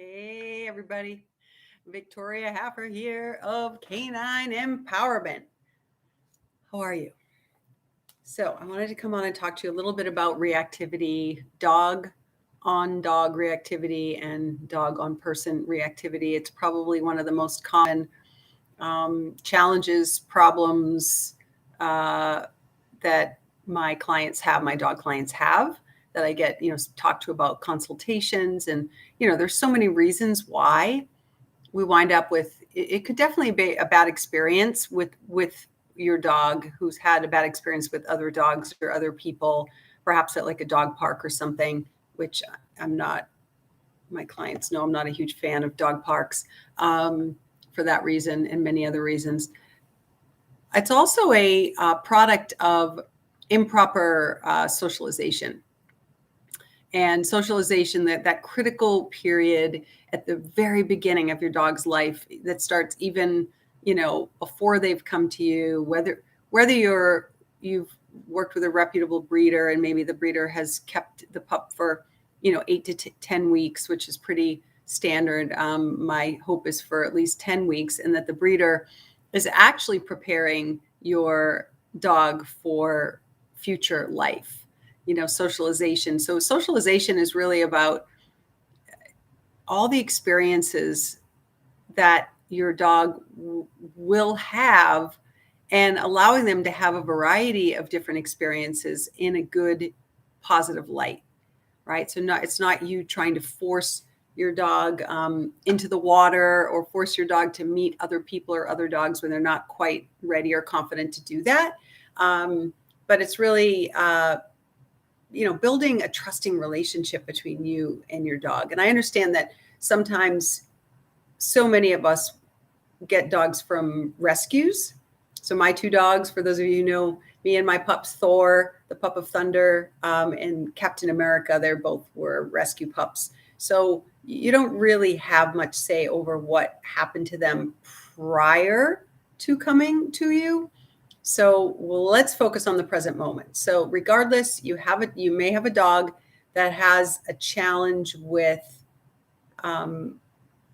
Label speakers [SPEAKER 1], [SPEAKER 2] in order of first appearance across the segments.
[SPEAKER 1] Hey, everybody. Victoria Haffer here of Canine Empowerment. How are you? So, I wanted to come on and talk to you a little bit about reactivity, dog on dog reactivity, and dog on person reactivity. It's probably one of the most common challenges, problems that my clients have, my dog clients have, that I get, talk to about consultations. And, there's so many reasons why we wind up with it could definitely be a bad experience with your dog who's had a bad experience with other dogs or other people, perhaps at like a dog park or something, which I'm not. My clients know I'm not a huge fan of dog parks for that reason and many other reasons. It's also a product of improper socialization. And socialization, that critical period at the very beginning of your dog's life that starts even, before they've come to you, whether you've worked with a reputable breeder and maybe the breeder has kept the pup for, 8 to 10 weeks, which is pretty standard. My hope is for at least 10 weeks, and that the breeder is actually preparing your dog for future life. Socialization. So socialization is really about all the experiences that your dog will have and allowing them to have a variety of different experiences in a good, positive light, right? So it's not you trying to force your dog into the water or force your dog to meet other people or other dogs when they're not quite ready or confident to do that. But it's really building a trusting relationship between you and your dog. And I understand that sometimes so many of us get dogs from rescues. So my two dogs, for those of you who know me and my pups, Thor, the pup of thunder, and Captain America, they both were rescue pups. So you don't really have much say over what happened to them prior to coming to you. So let's focus on the present moment. So regardless, you may have a dog that has a challenge with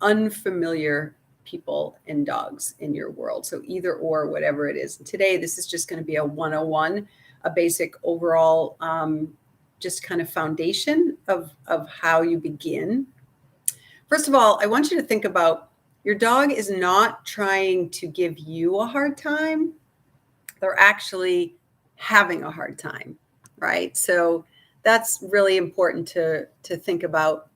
[SPEAKER 1] unfamiliar people and dogs in your world. So either or, whatever it is. And today, this is just going to be a 101, a basic overall, just kind of foundation of how you begin. First of all, I want you to think about your dog is not trying to give you a hard time. They're actually having a hard time, right? So that's really important to think about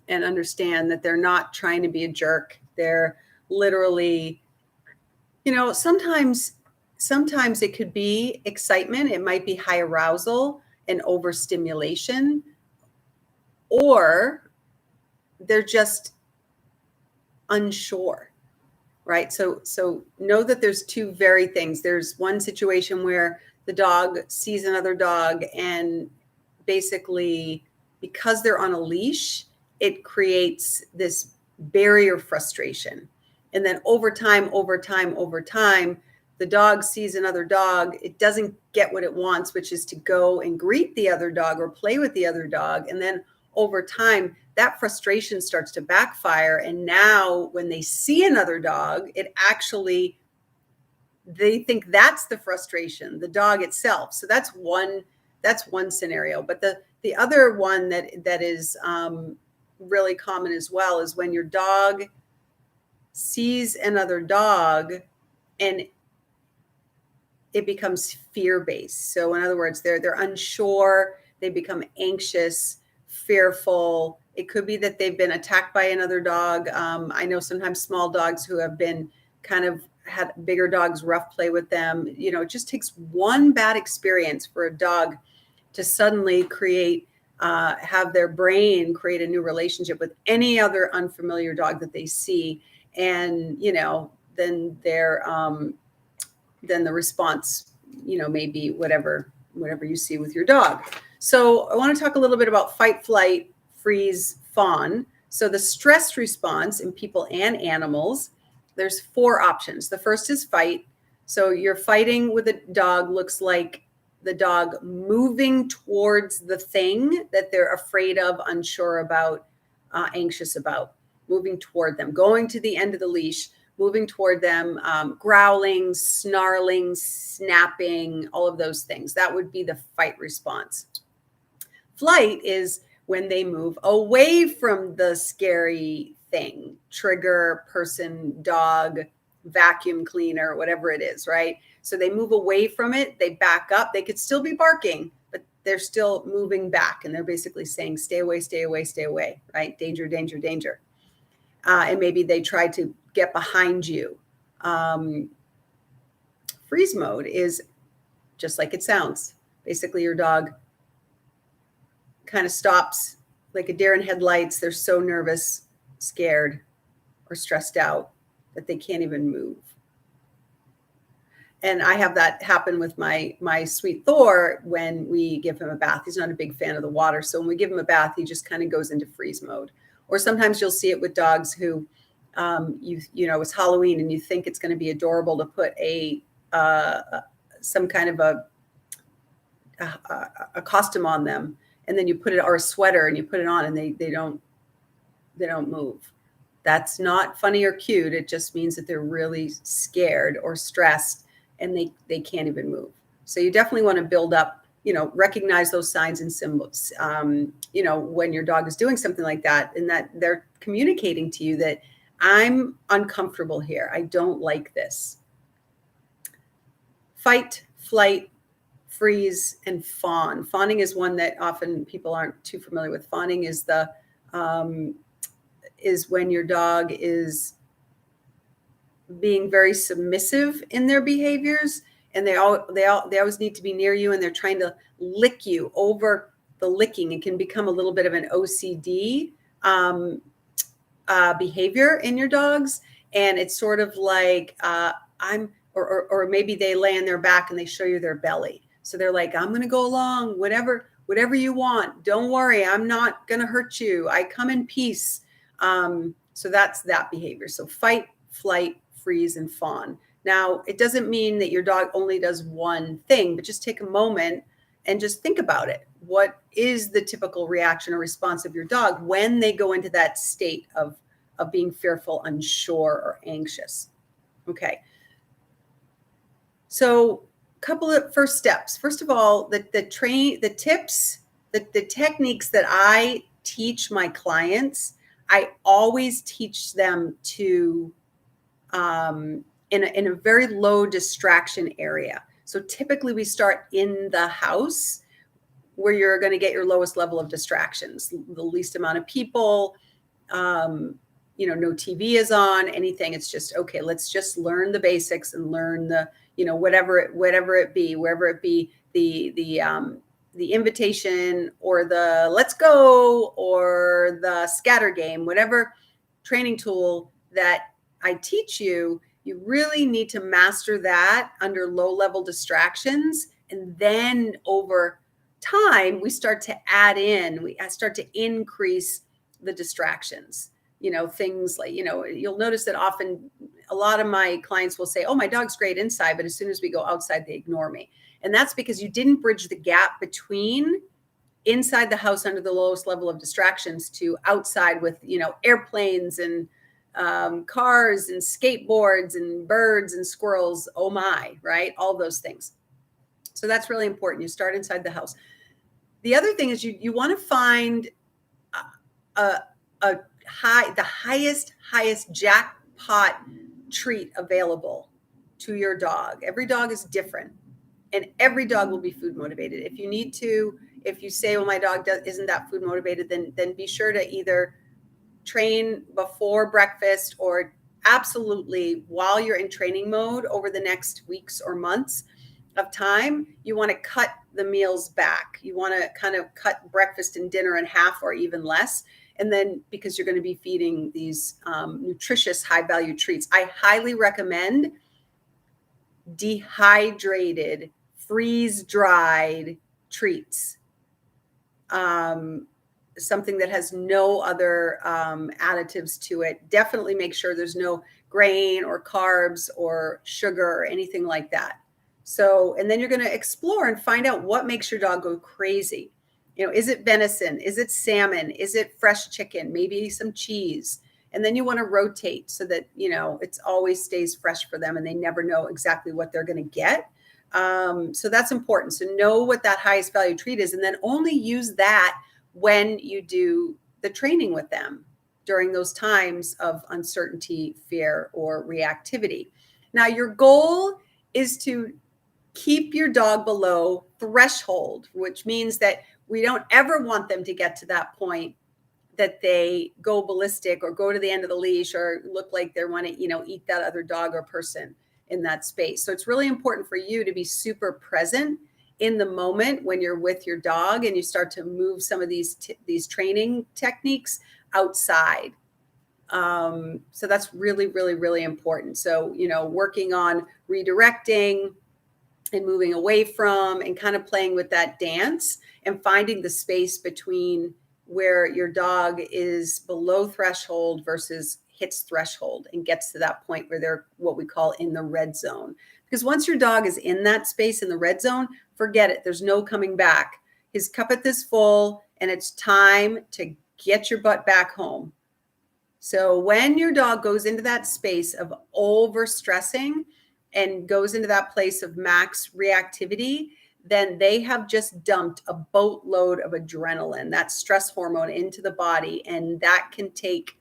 [SPEAKER 1] and understand that they're not trying to be a jerk. They're literally, sometimes it could be excitement. It might be high arousal and overstimulation, or they're just unsure. Right. So know that there's two very things. There's one situation where the dog sees another dog and basically because they're on a leash, it creates this barrier frustration. And then over time, the dog sees another dog. It doesn't get what it wants, which is to go and greet the other dog or play with the other dog. And then over time, that frustration starts to backfire. And now when they see another dog, they think that's the frustration, the dog itself. So that's one scenario. But the other one that is really common as well is when your dog sees another dog and it becomes fear-based. So in other words, they're unsure, they become anxious, fearful. It could be that they've been attacked by another dog. I know sometimes small dogs who have been kind of had bigger dogs rough play with them. It just takes one bad experience for a dog to suddenly have their brain create a new relationship with any other unfamiliar dog that they see. And, then then the response, may be whatever you see with your dog. So I want to talk a little bit about fight, flight, freeze, fawn. So the stress response in people and animals, there's 4 options. The first is fight. So you're fighting with a dog, looks like the dog moving towards the thing that they're afraid of, unsure about, anxious about. Moving toward them, going to the end of the leash, moving toward them, growling, snarling, snapping, all of those things. That would be the fight response. Flight is when they move away from the scary thing, trigger, person, dog, vacuum cleaner, whatever it is, right? So they move away from it, they back up. They could still be barking, but they're still moving back. And they're basically saying, stay away, stay away, stay away, right? Danger, danger, danger. And maybe they try to get behind you. Freeze mode is just like it sounds. Basically, your dog kind of stops like a deer in headlights. They're so nervous, scared, or stressed out that they can't even move. And I have that happen with my sweet Thor when we give him a bath. He's not a big fan of the water. So when we give him a bath, he just kind of goes into freeze mode. Or sometimes you'll see it with dogs who, you know, it's Halloween and you think it's going to be adorable to put some kind of a costume on them, and then you put it, or a sweater, and you put it on, and they don't move. That's not funny or cute. It just means that they're really scared or stressed, and they can't even move. So you definitely want to build up, you know, recognize those signs and symbols, you know, when your dog is doing something like that, and that they're communicating to you that I'm uncomfortable here. I don't like this. Fight, flight, freeze, and fawn. Fawning is one that often people aren't too familiar with. Fawning is is when your dog is being very submissive in their behaviors, and they always need to be near you, and they're trying to lick you. Over the licking, it can become a little bit of an OCD behavior in your dogs, and it's sort of like or maybe they lay on their back and they show you their belly. So they're like, I'm going to go along, whatever you want. Don't worry, I'm not going to hurt you. I come in peace. So that's that behavior. So fight, flight, freeze, and fawn. Now, it doesn't mean that your dog only does one thing, but just take a moment and just think about it. What is the typical reaction or response of your dog when they go into that state of being fearful, unsure, or anxious? Okay. So a couple of first steps. First of all, the tips, the techniques that I teach my clients, I always teach them to in a very low distraction area. So typically we start in the house where you're going to get your lowest level of distractions, the least amount of people, you know, no TV is on, anything. It's just, okay, let's just learn the basics and learn the, you know, whatever it be, wherever it be, the invitation or the let's go or the scatter game, whatever training tool that I teach you, you really need to master that under low level distractions. And then over time, we start to add in, we start to increase the distractions. You know, things like, you know, you'll notice that often a lot of my clients will say, oh, my dog's great inside, but as soon as we go outside, they ignore me. And that's because you didn't bridge the gap between inside the house under the lowest level of distractions to outside with, you know, airplanes and cars and skateboards and birds and squirrels. Oh my, right? All those things. So that's really important. You start inside the house. The other thing is you want to find the highest jackpot treat available to your dog. Every dog is different, and every dog will be food motivated. If you say, well, my dog isn't that food motivated, then be sure to either train before breakfast or absolutely while you're in training mode over the next weeks or months of time. You want to cut the meals back. You want to kind of cut breakfast and dinner in half or even less. And then because you're going to be feeding these nutritious, high-value treats, I highly recommend dehydrated, freeze-dried treats. Something that has no other additives to it. Definitely make sure there's no grain or carbs or sugar or anything like that. So, and then you're going to explore and find out what makes your dog go crazy. Is it venison? Is it salmon? Is it fresh chicken? Maybe some cheese. And then you want to rotate so that, it's always stays fresh for them and they never know exactly what they're going to get. So that's important. So know what that highest value treat is, and then only use that when you do the training with them during those times of uncertainty, fear, or reactivity. Now, your goal is to keep your dog below threshold, which means that we don't ever want them to get to that point that they go ballistic or go to the end of the leash or look like they want to, eat that other dog or person in that space. So it's really important for you to be super present in the moment when you're with your dog and you start to move some of these training techniques outside. So that's really, really, really important. So, working on redirecting and moving away from and kind of playing with that dance and finding the space between where your dog is below threshold versus hits threshold and gets to that point where they're what we call in the red zone. Because once your dog is in that space in the red zone, forget it. There's no coming back. His cup is full and it's time to get your butt back home. So when your dog goes into that space of overstressing and goes into that place of max reactivity, then they have just dumped a boatload of adrenaline, that stress hormone, into the body. And that can take,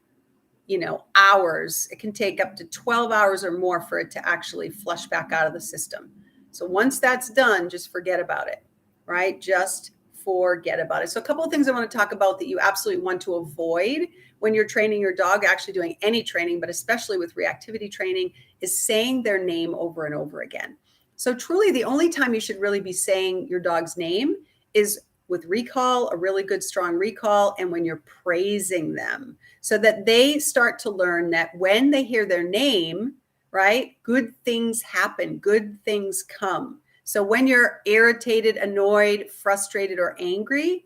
[SPEAKER 1] hours. It can take up to 12 hours or more for it to actually flush back out of the system. So once that's done, just forget about it, right? Just forget about it. So a couple of things I want to talk about that you absolutely want to avoid when you're training your dog, actually doing any training, but especially with reactivity training, is saying their name over and over again. So truly the only time you should really be saying your dog's name is with recall, a really good, strong recall, and when you're praising them, so that they start to learn that when they hear their name, right, good things happen, good things come. So when you're irritated, annoyed, frustrated, or angry,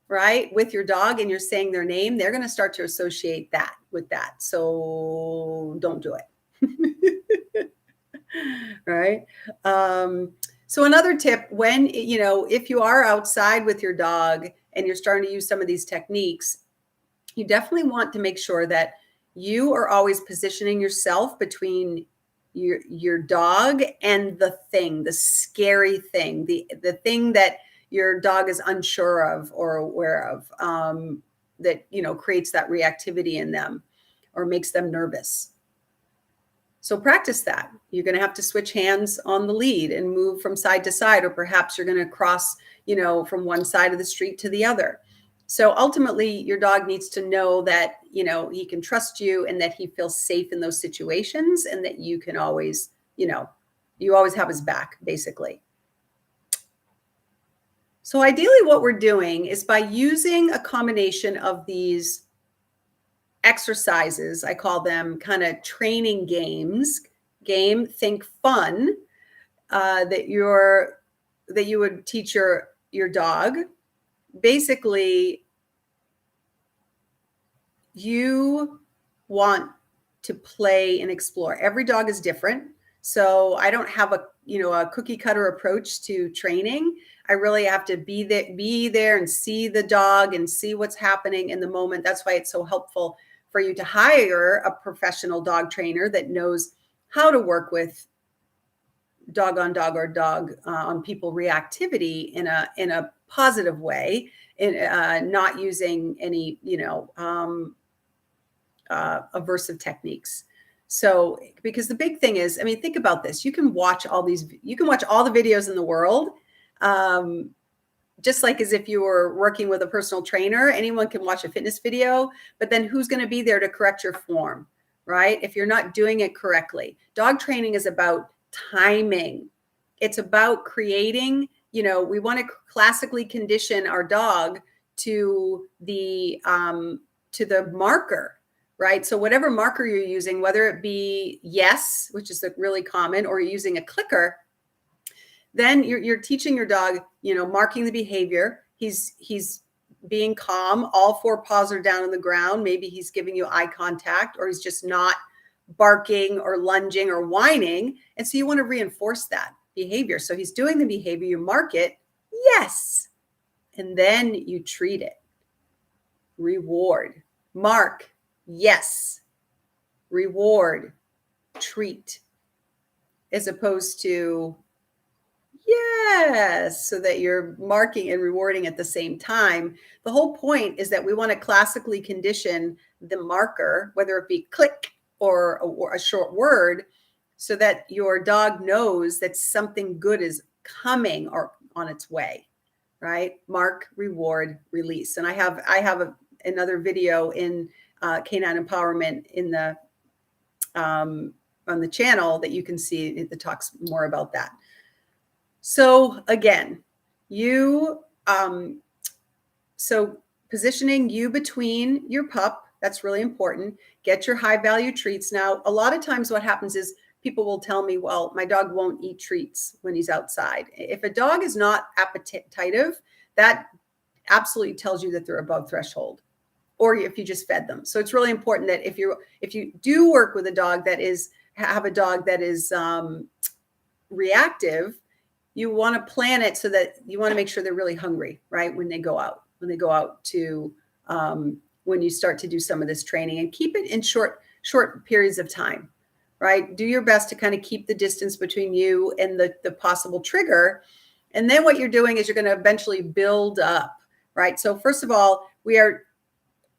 [SPEAKER 1] right, with your dog and you're saying their name, they're going to start to associate that with that. So don't do it. Right. So another tip, when, if you are outside with your dog and you're starting to use some of these techniques, you definitely want to make sure that you are always positioning yourself between your dog and the thing, the scary thing, the thing that your dog is unsure of or aware of, that, creates that reactivity in them or makes them nervous. So practice that. You're going to have to switch hands on the lead and move from side to side, or perhaps you're going to cross, from one side of the street to the other. So ultimately, your dog needs to know that, he can trust you and that he feels safe in those situations and that you can always, you always have his back, basically. So ideally, what we're doing is by using a combination of these exercises, I call them kind of training games, think fun, that you would teach your dog. Basically, you want to play and explore. Every dog is different. So I don't have a cookie cutter approach to training. I really have to be there and see the dog and see what's happening in the moment. That's why it's so helpful for you to hire a professional dog trainer that knows how to work with dog on dog or dog on people reactivity in a positive way, not using any aversive techniques. So, because the big thing is, think about this. You can watch all the videos in the world, just like as if you were working with a personal trainer. Anyone can watch a fitness video, but then who's going to be there to correct your form, right? If you're not doing it correctly. Dog training is about timing. It's about creating, we want to classically condition our dog to the marker, right? So whatever marker you're using, whether it be yes, which is really common, or you're using a clicker, then you're teaching your dog, marking the behavior. He's being calm. All four paws are down on the ground. Maybe he's giving you eye contact, or he's just not barking or lunging or whining. And so you want to reinforce that behavior. So he's doing the behavior, you mark it, yes. and then you treat it. Reward. Mark. Yes. Reward. Treat. As opposed to yes, so that you're marking and rewarding at the same time. The whole point is that we want to classically condition the marker, whether it be click or a short word, so that your dog knows that something good is coming or on its way, right? Mark, reward, release. And I have another video in Canine Empowerment in the on the channel that you can see that talks more about that. So again, so positioning you between your pup, that's really important. Get your high value treats. Now, a lot of times what happens is people will tell me, well, my dog won't eat treats when he's outside. If a dog is not appetitive, that absolutely tells you that they're above threshold, or if you just fed them. So it's really important that if you do work with a dog that is reactive, you want to plan it so that you want to make sure they're really hungry, right? When they go out to, when you start to do some of this training, and keep it in short periods of time, right? Do your best to kind of keep the distance between you and the possible trigger. And then what you're doing is you're going to eventually build up, right? So first of all,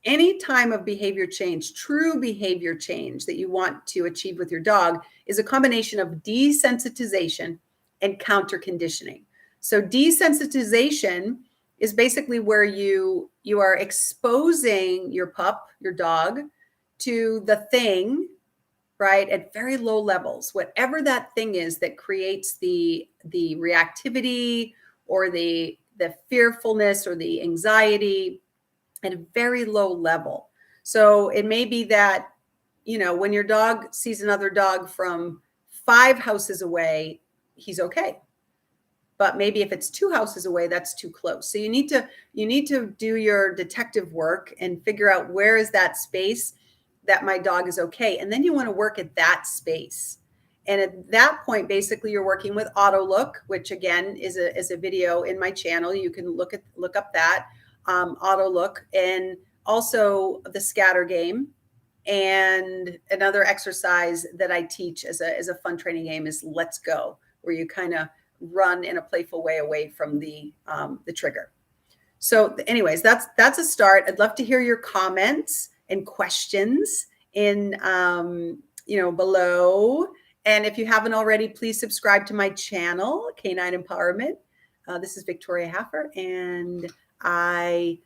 [SPEAKER 1] any time of behavior change, true behavior change that you want to achieve with your dog is a combination of desensitization and counter conditioning. So desensitization is basically where you are exposing your pup, your dog, to the thing, right, at very low levels, whatever that thing is that creates the reactivity or the fearfulness or the anxiety at a very low level. So it may be that, when your dog sees another dog from 5 houses away, he's okay. But maybe if it's 2 houses away, that's too close. So you need to do your detective work and figure out where is that space that my dog is okay. And then you want to work at that space. And at that point, basically you're working with auto look, which again is a video in my channel. You can look up that auto look, and also the scatter game. And another exercise that I teach as a fun training game is let's go, where you kind of run in a playful way away from the trigger. So anyways, that's a start. I'd love to hear your comments and questions in below. And if you haven't already, please subscribe to my channel, Canine Empowerment. This is Victoria Haffer, and I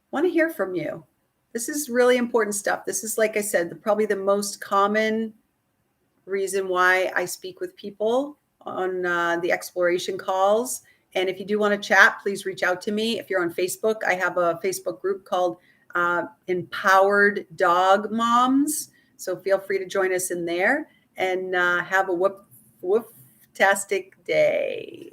[SPEAKER 1] want to hear from you. This is really important stuff. This is, like I said, probably the most common reason why I speak with people on the exploration calls. And if you do want to chat, please reach out to me. If you're on Facebook, I have a Facebook group called Empowered Dog Moms. So feel free to join us in there, and have a whoop-tastic day.